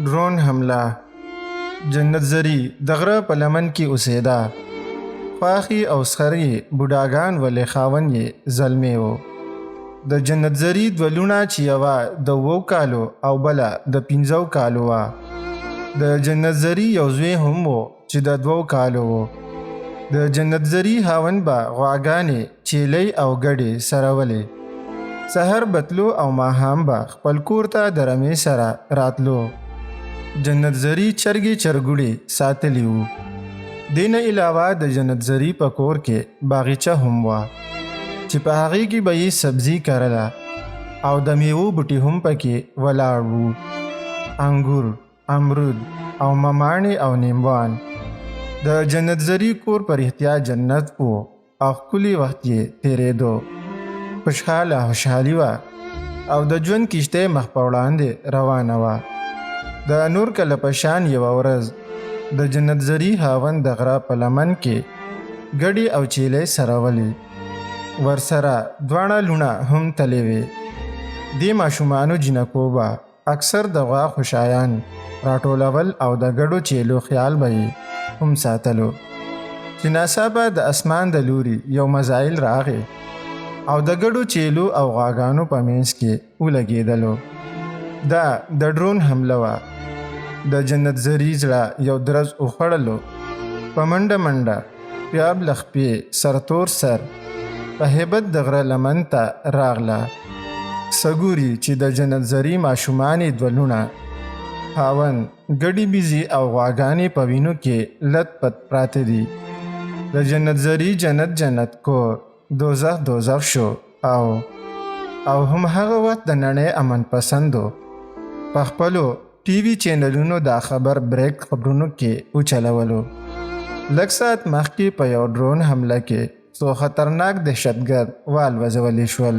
ड्रोन हमला جنت زری د غره په لمن کې اوسېده. خواښې او سخرې بوډاګان ولې خاوند یې زلمی و. د جنت زری دوه لوڼه چې یوه د 7 کالو او بله د 15 کالو وه. د جنت زری یو زوی هم و چې د 2 کالو و. د جنت زری خاوند به غواګانې چیلۍ او ګډې سرولې. سحر بتلو او ماښام به خپل کور ته د رمې سره راتلو. جنت زری چرګې چرګوړې ساتلی وو. دې نه علاوه د جنت زری په کور کې باغچه هم وه چې په هغې کې به یې سبزي کرله او د میوو بوټي هم پکې ولاړ وو. انګور، امرود او مماڼې او نیمبوان. د جنت زری کور په رښتیا جنت و او ښکلي وخت یې تېرېدو. خوشحالي وه او د ژوند کښتۍ مخ په وړاندې روانه وه. د نور کله په شان یوه ورځ د جنت زری خاوند د غره په لمن کې ګډې او چیلۍ سرولې. ورسره دواړه لوڼه هم تلې وې. دې ماشومانو جنکو به اکثر د غوا خوشایان راټولول او د ګډو چیلو خیال به یې هم ساتلو. چې ناڅاپه د اسمان د لوري یو مزایل راغی او د ګډو چیلو او غواګانو په منځ کې ولګېدلو. دا د ډرون حمله وه. د جنت زری زړه یو درز وخوړلو. په منډه منډه پیاب لخپې سرتور سر په هیبت د غره لمن ته راغله. سګوري چې د جنت زری ماشومانې دوه لوڼه خاوند ګډې بیزي او غواګانې په وینو کې لت پت پراته دي. د جنت زری جنت کور دوزخ شو او هم هغه وخت د نړۍ امن پسندو په خپلو ټي وي چینلونو دا خبر بریک خبرونو کې وچلولو. لږ ساعت مخکې په یو ډرون حمله کې څو خطرناک دهشتګرد والوځولی شول.